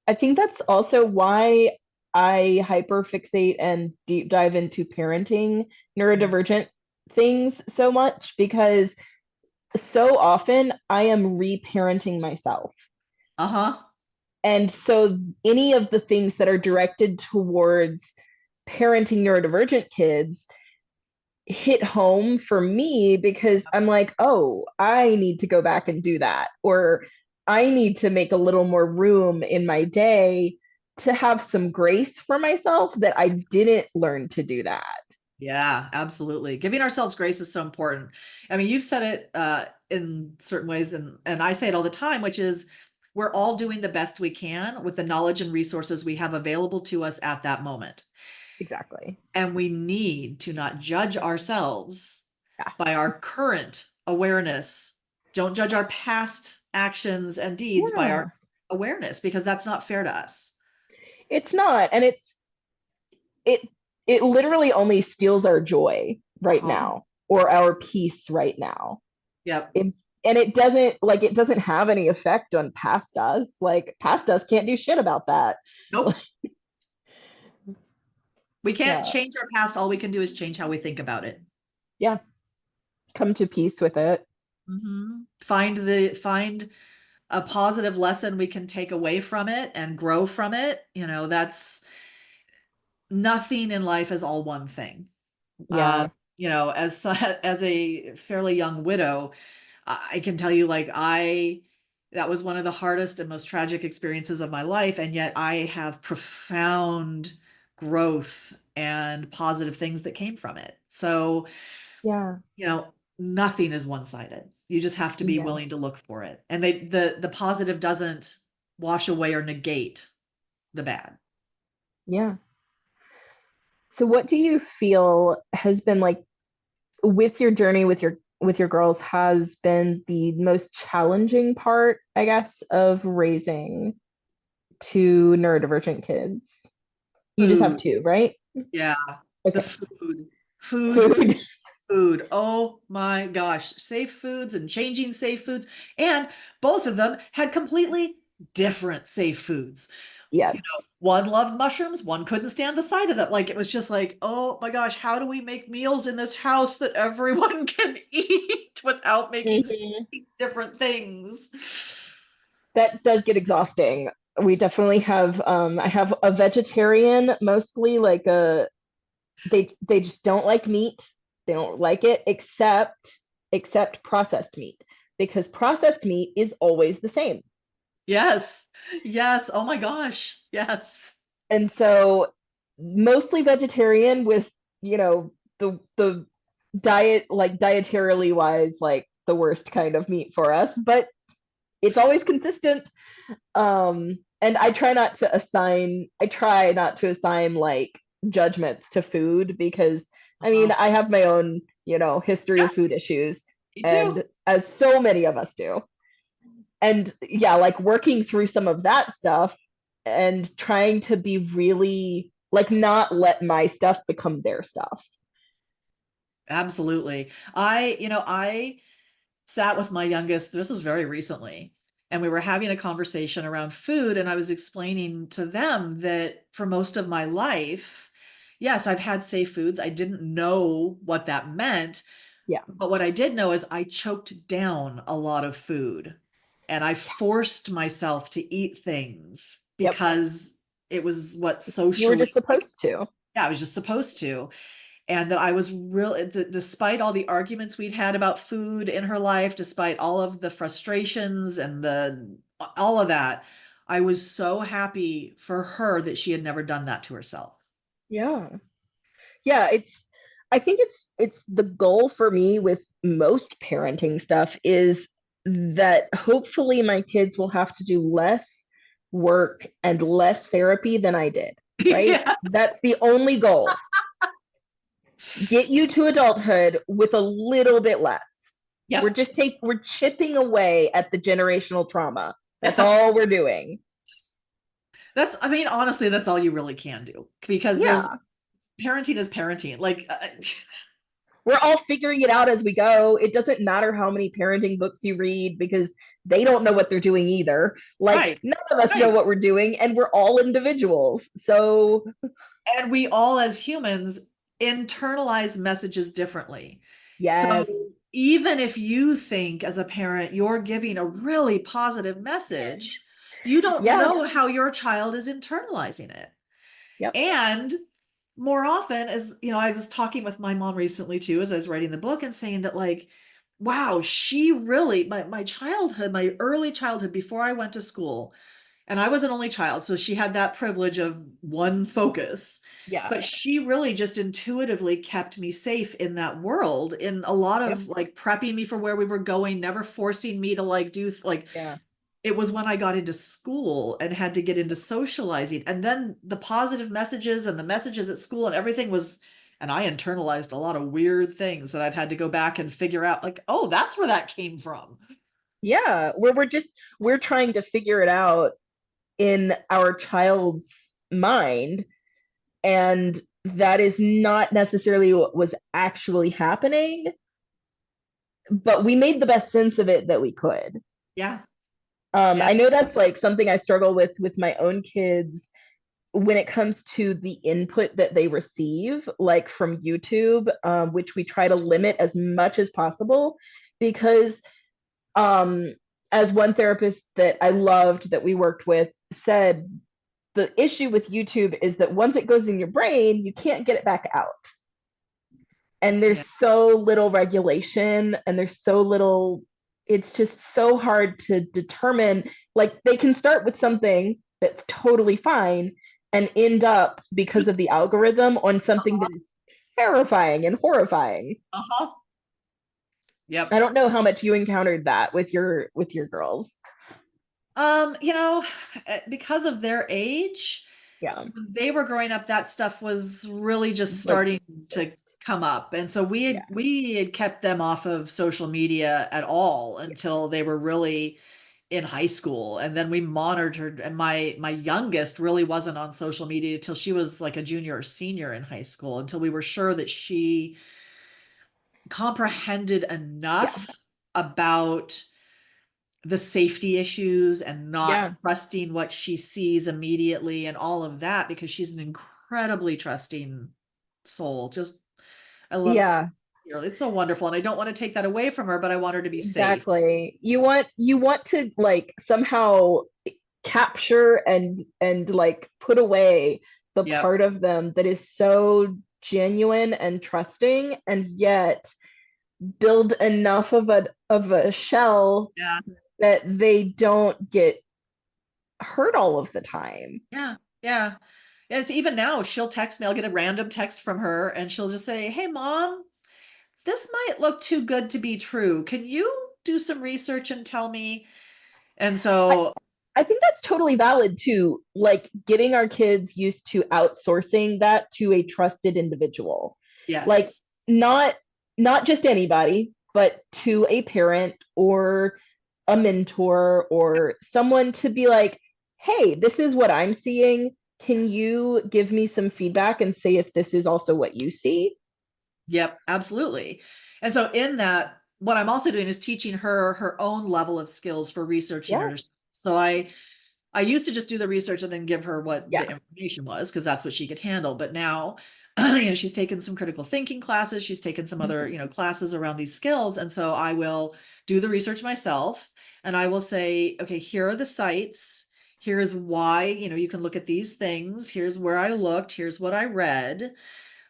I think that's also why I hyperfixate and deep dive into parenting neurodivergent things so much, because so often I am reparenting myself. Uh-huh. And so any of the things that are directed towards parenting neurodivergent kids hit home for me, because I'm like, oh, I need to go back and do that. Or I need to make a little more room in my day to have some grace for myself that I didn't learn to do that. Yeah, absolutely. Giving ourselves grace is so important. I mean, you've said it in certain ways, and I say it all the time, which is we're all doing the best we can with the knowledge and resources we have available to us at that moment. Exactly. And we need to not judge ourselves Yeah. by our current awareness. Don't judge our past actions and deeds by our Yeah. awareness, because that's not fair to us. It's not. And it it literally only steals our joy right Uh-huh. now, or our peace right now. Yep. And it doesn't have any effect on past us. Like past us can't do shit about that. Nope. We can't Yeah. change our past. All we can do is change how we think about it. Yeah. Come to peace with it. Find a positive lesson we can take away from it and grow from it. That's nothing in life is all one thing. Uh, Yeah. as as a fairly young widow, I can tell you, like, that was one of the hardest and most tragic experiences of my life. And yet I have profound growth and positive things that came from it. So, Yeah. nothing is one-sided. You just have to be Yeah. willing to look for it. And the positive doesn't wash away or negate the bad. Yeah. So what do you feel has been like with your journey with your girls has been the most challenging part, I guess, of raising two neurodivergent kids? You just have Food. two, right? Yeah. The Okay. food. Food, Food. food. Oh my gosh. Safe foods and changing safe foods. And both of them had completely different safe foods. Yes. One loved mushrooms, one couldn't stand the sight of them. Like, it was just like, oh my gosh, how do we make meals in this house that everyone can eat without making Mhm. different things? That does get exhausting. We definitely have I have a vegetarian mostly like a they just don't like meat. They don't like it except processed meat because processed meat is always the same. Yes. Yes. Oh my gosh. Yes. And so mostly vegetarian with, you know, the diet like dietarily wise like the worst kind of meat for us, but it's always consistent. And I try not to assign like judgments to food because I mean, Uh-huh. I have my own, you know, history Yeah, of food issues, me too. and as so many of us do. And yeah, like working through some of that stuff and trying to be really like not let my stuff become their stuff. Absolutely. I sat with my youngest, this was very recently, and we were having a conversation around food, and I was explaining to them that for most of my life, yes, I've had safe foods. I didn't know what that meant, Yeah. but what I did know is I choked down a lot of food and I forced myself to eat things Yep. because it was what You were socially, just like, supposed to. yeah, I was just supposed to. And that I was really, despite all the arguments we'd had about food in her life, despite all of the frustrations and all of that, I was so happy for her that she had never done that to herself. Yeah. Yeah, I think it's the goal for me with most parenting stuff is that hopefully my kids will have to do less work and less therapy than I did, right? Yes. That's the only goal. Get you to adulthood with a little bit less. Yep. We're chipping away at the generational trauma. That's Yes. all we're doing. I mean, honestly, that's all you really can do because Yeah. parenting is parenting. Like, We're all figuring it out as we go. It doesn't matter how many parenting books you read because they don't know what they're doing either. Like right, none of us know right. what we're doing and we're all individuals. So, And we all, as humans, internalize messages differently. So yes. even if you think as a parent you're giving a really positive message, you don't Yeah. know how your child is internalizing it. Yep. And more often, as I was talking with my mom recently too, as I was writing the book and saying that, like, wow, she really, my childhood, my early childhood before I went to school, and I was an only child, so she had that privilege of one focus. Yeah. But she really just intuitively kept me safe in that world, in a lot Yep. of like prepping me for where we were going, never forcing me to like do like Yeah. it was when I got into school and had to get into socializing. And then the positive messages and the messages at school and everything was, and I internalized a lot of weird things that I've had to go back and figure out, like, oh, that's where that came from. Yeah. We're trying to figure it out in our child's mind. And that is not necessarily what was actually happening, but we made the best sense of it that we could. Yeah. Yeah. I know that's like something I struggle with my own kids when it comes to the input that they receive, like from YouTube, which we try to limit as much as possible, because um, as one therapist that I loved that we worked with said, the issue with YouTube is that once it goes in your brain, you can't get it back out. And there's Yeah. so little regulation and there's so little it's just so hard to determine. Like, they can start with something that's totally fine and end up, because of the algorithm, on something that Uh-huh. is terrifying and horrifying. Uh-huh. I Yep. don't know how much you encountered that with your girls. You know, because of their age, Yeah. when they were growing up, that stuff was really just Like, starting to come up. And so we had yeah. we had kept them off of social media at all until they were really in high school. And then we monitored, and my youngest really wasn't on social media until she was like a junior or senior in high school, until we were sure that she comprehended Yeah. enough about the safety issues and not Yeah. trusting what she sees immediately and all of that, because she's an incredibly trusting soul. Just, I love Yeah. her. It's so wonderful. And I don't want to take that away from her, but I want her to be safe. Exactly. You want to, like, somehow capture and like put away the Yep. part of them that is so genuine and trusting, and yet build enough of a shell Yeah. that they don't get hurt all of the time. Yeah. Yeah. It's even now, she'll text me. I'll get a random text from her and she'll just say, "Hey, mom, this might look too good to be true. Can you do some research and tell me?" And I, so, I think that's totally valid too, like getting our kids used to outsourcing that to a trusted individual. Like, yes. not not just anybody, but to a parent or a mentor or someone, to be like, "Hey, this is what I'm seeing. Can you give me some feedback and say if this is also what you see?" Yep, absolutely. And so in that, what I'm also doing is teaching her her own level of skills for researching Yeah. herself. So I used to just do the research and then give her what the Yeah. information was, because that's what she could handle. But now, she's taken some critical thinking classes, she's taken some other, Mhm. classes around these skills. And so I will do the research myself, and I will say, okay, here are the sites. Here's why, you can look at these things. Here's where I looked. Here's what I read.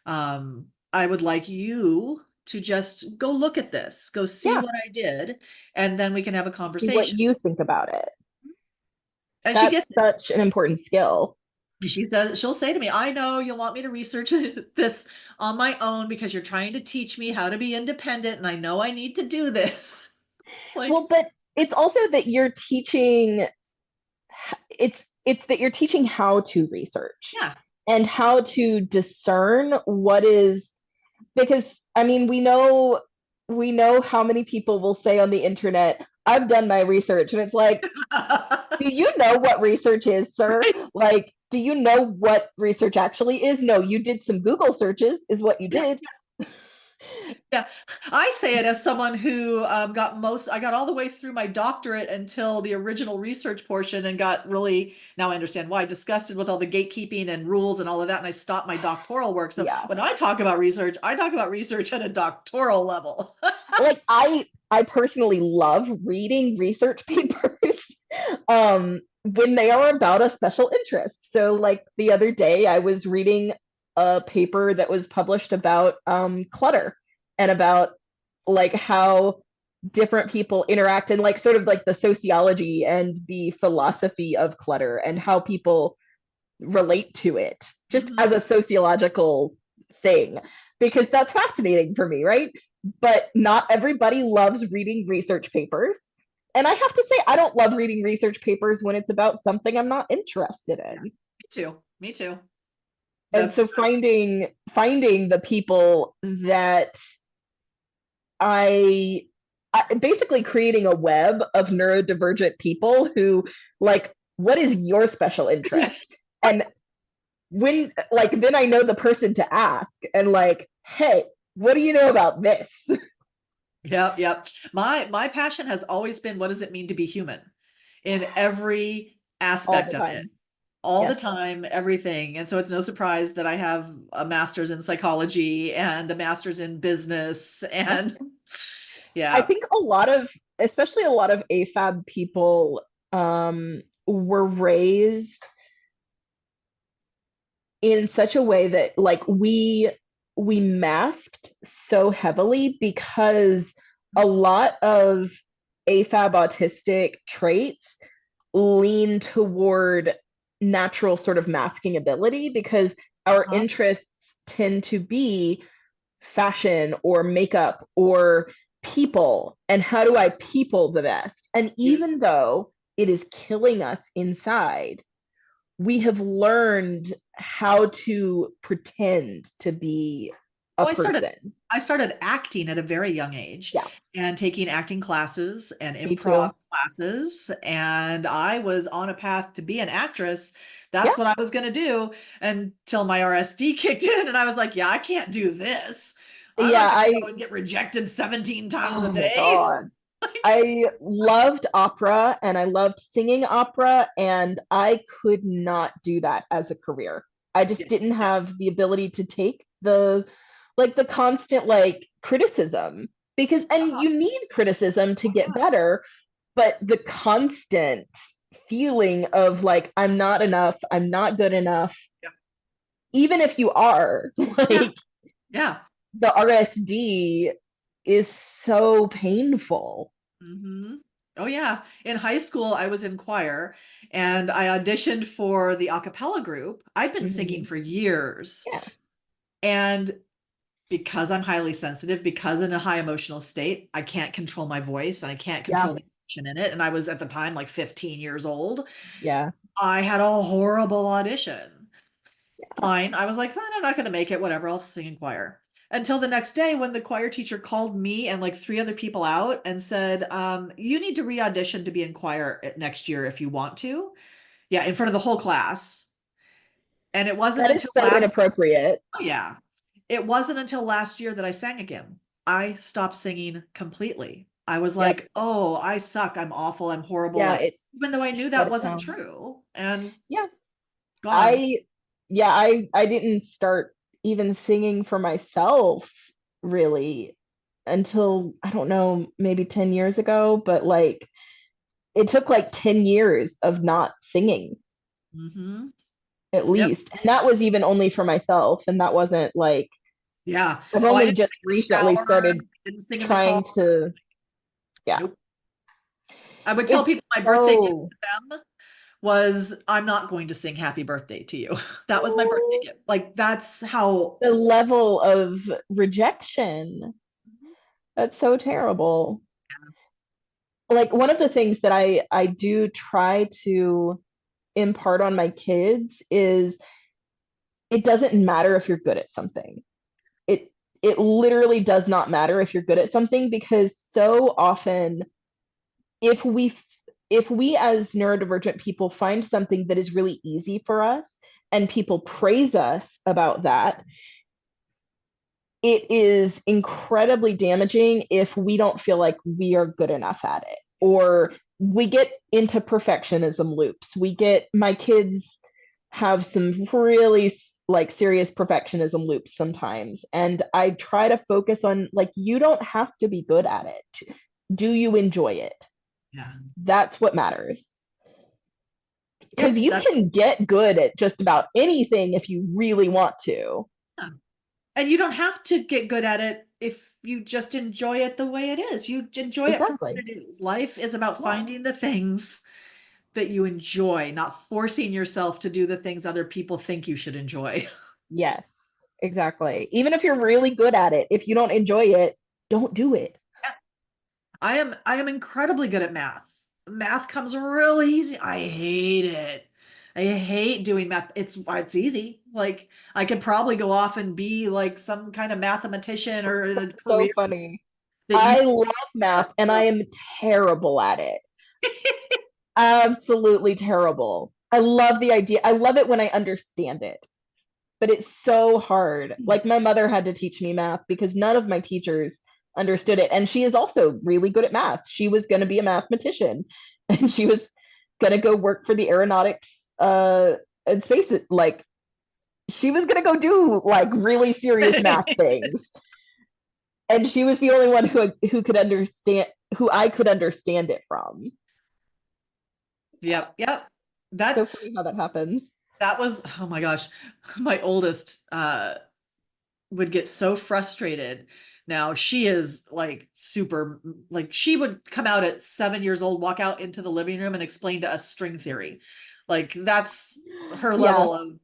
I would like you to just go look at this, go see Yeah. what I did, and then we can have a See what conversation. you think about it. And she gets That's such an important skill. it. She'll say to me, "I know you'll want me to research this on my own because you're trying to teach me how to be independent, and I know I need to do this." Like, Well, but it's also that you're teaching, it's that you're teaching how to research yeah. and how to discern what is, because I mean, we know how many people will say on the internet, "I've done my research," and it's like, do you know what research is, sir? Right. Like, do you know what research actually is? No, you did some Google searches, is what you Yeah. did. Yeah, I say it as someone who I got all the way through my doctorate until the original research portion and got really, now I understand why, disgusted with all the gatekeeping and rules and all of that. And I stopped my doctoral work. So Yeah. when I talk about research, I talk about research at a doctoral level. Like, I personally love reading research papers when they are about a special interest. So, like, the other day I was reading a paper that was published about clutter, and about, like, how different people interact, and, like, sort of like the sociology and the philosophy of clutter and how people relate to it just Mhm. as a sociological thing, because that's fascinating for me, right? But not everybody loves reading research papers. And I have to say, I don't love reading research papers when it's about something I'm not interested Yeah, in. me too. Me too. And That's so finding the people that I, basically creating a web of neurodivergent people who, like, what is your special yeah. interest? And when, like, then I know the person to ask, and, like, "Hey, what do you know about this?" Yep, yep. My passion has always been, what does it mean to be human in every All the aspect of it? time. All the Yes. time, everything. And so it's no surprise that I have a master's in psychology and a master's in business. Yeah. And I yeah. think especially a lot of AFAB people were raised in such a way that, like, we masked so heavily, because a lot of AFAB autistic traits lean toward natural sort of masking ability because our Uh-huh. interests tend to be fashion or makeup or people and how do I people the best. And Yeah. even though it is killing us inside, we have learned how to pretend to be a Oh, person. I started acting at a very young age Yeah, and taking acting classes and me improv too. classes. And I was on a path to be an actress. Yeah, That's what I was going to do until my RSD kicked in. And I was like, yeah, I can't do this. I'm yeah, not going to I go and get rejected 17 times a oh my day. god. I loved opera and I loved singing opera, and I could not do that as a career. I just Yeah. didn't Yeah. have the ability to take the constant like criticism because and Uh-huh. you need criticism to Oh, get yeah. better, but the constant feeling of like I'm not enough, I'm not good enough, Yeah. even if you are, Yeah. like Yeah. the RSD is so painful. Hmm. Oh yeah. In high school, I was in choir and I auditioned for the a cappella group. I'd been singing Mhm. for years. Yeah. And because I'm highly sensitive, because in a high emotional state, I can't control my voice and I can't Yeah. control the emotion in it. And I was at the time like 15 years old. Yeah. I had a horrible audition. Fine. I was like, fine, I'm not going to make it. Whatever. I'll sing in choir. Until the next day when the choir teacher called me and like three other people out and said, you need to re-audition to be in choir next year if you want to. Yeah, in front of the whole class. And it wasn't That is until so last, inappropriate. oh yeah, it wasn't until last year that I sang again. I stopped singing completely. I was Yep. like, oh, I suck. I'm awful. I'm horrible. Yeah, Like, it even though I knew shut that it wasn't down. true and Yeah. gone. I yeah, I didn't start even singing for myself really until I don't know, maybe 10 years ago, but like it took like 10 years of not singing Hmm. at Yep. least. And that was even only for myself. And that wasn't like, Yeah. I've Oh, I only didn't just sing in the recently shower, started didn't sing in the car. trying to, yeah. Nope. I would tell It's people my birthday gift so, to them was I'm not going to sing happy birthday to you. That was my birthday gift. Like that's how. the level of rejection. That's so terrible. Like one of the things that I do try to impart on my kids is it doesn't matter if you're good at something. It it literally does not matter if you're good at something because so often if we if we as neurodivergent people find something that is really easy for us and people praise us about that, it is incredibly damaging if we don't feel like we are good enough at it or we get into perfectionism loops. We get my kids have some really like serious perfectionism loops sometimes, and I try to focus on like you don't have to be good at it. Do you enjoy it? Yeah. That's what matters. Because Yep. you That's. can get good at just about anything if you really want to. Yeah. And you don't have to get good at it if you just enjoy it the way it is. You enjoy it for what Exactly. it is. Life is about Yeah. finding the things that you enjoy, not forcing yourself to do the things other people think you should enjoy. Yes, exactly. Even if you're really good at it, if you don't enjoy it, don't do it. I am incredibly good at math. Math comes really easy. I hate it. I hate doing math. It's easy. Like I could probably go off and be like some kind of mathematician or in a So career funny. that you I love math and I am terrible at it. Absolutely terrible. I love the idea. I love it when I understand it, but it's so hard. Like my mother had to teach me math because none of my teachers understood it. And she is also really good at math. She was going to be a mathematician and she was going to go work for the aeronautics and space it. Like she was going to go do like really serious math things. And she was the only one who could understand who I could understand it from. Yep, yep. That's So funny how that happens. that was, oh my gosh, my oldest would get so frustrated Now she is like super, like she would come out at 7 years old, walk out into the living room and explain to us string theory. Like that's her Yeah. level of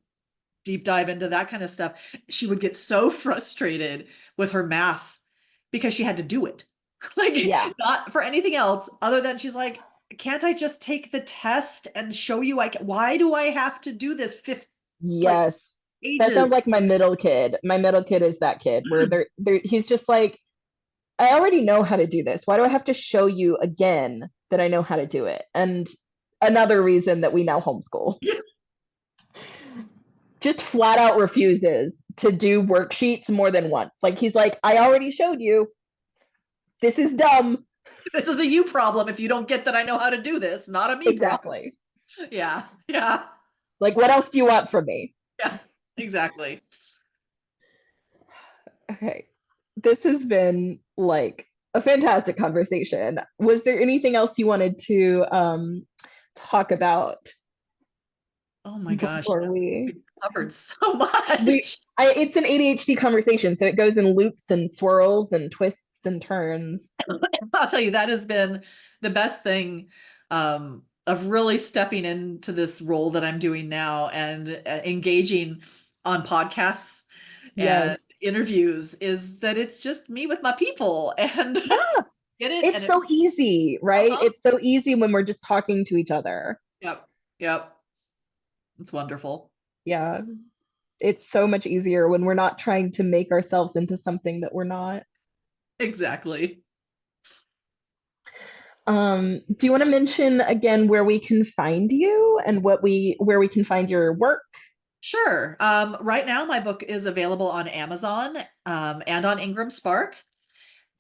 deep dive into that kind of stuff. She would get so frustrated with her math because she had to do it. Like Yeah. not for anything else other than she's like, can't I just take the test and show you I can, why do I have to do this fifth like Yes. That ages? sounds like my middle kid. My middle kid is that kid where he's just like, I already know how to do this. Why do I have to show you again that I know how to do it? And another reason that we now homeschool. Just flat out refuses to do worksheets more than once. Like he's like, I already showed you. This is dumb. This is a you problem if you don't get that I know how to do this, not a me problem. Exactly. Yeah. Yeah. Like, what else do you want from me? Yeah. Exactly. Okay. This has been like a fantastic conversation. Was there anything else you wanted to talk about Oh my gosh. before we We covered so much. it's an ADHD conversation, so it goes in loops and swirls and twists and turns. I'll tell you, that has been the best thing of really stepping into this role that I'm doing now and engaging on podcasts Yes. and interviews is that it's just me with my people and Yeah. get it. It's And so easy, right? uh-huh. It's so easy when we're just talking to each other. Yep. Yep. It's wonderful. Yeah. It's so much easier when we're not trying to make ourselves into something that we're not. Exactly. Do you want to mention again where we can find you and where we can find your work? Sure. Right now, my book is available on Amazon and on Ingram Spark.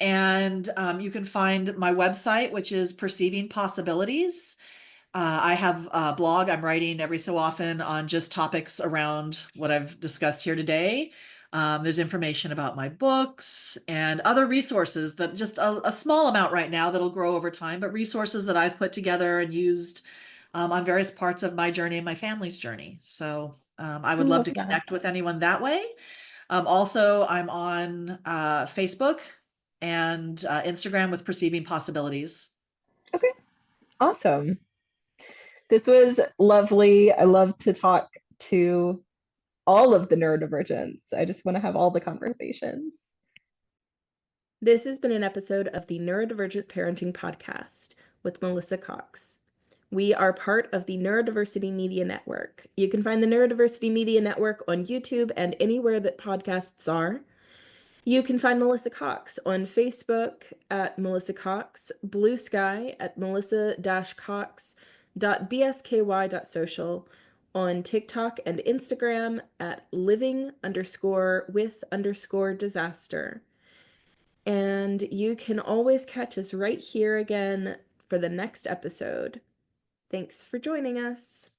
And you can find my website, which is Perceiving Possibilities. I have a blog I'm writing every so often on just topics around what I've discussed here today. There's information about my books and other resources that just a small amount right now that'll grow over time, but resources that I've put together and used on various parts of my journey and my family's journey. So I I would love love to that. connect with anyone that way. Also, I'm on Facebook and Instagram with Perceiving Possibilities. Okay, awesome. This was lovely. I love to talk to all of the neurodivergents. I just want to have all the conversations. This has been an episode of the Neurodivergent Parenting Podcast with Melissa Cox. We are part of the Neurodiversity Media Network. You can find the Neurodiversity Media Network on YouTube and anywhere that podcasts are. You can find Melissa Cox on Facebook at Melissa Cox, Blue Sky at melissa-cox.bsky.social, on TikTok and Instagram at living_with_disaster. And you can always catch us right here again for the next episode. Thanks for joining us.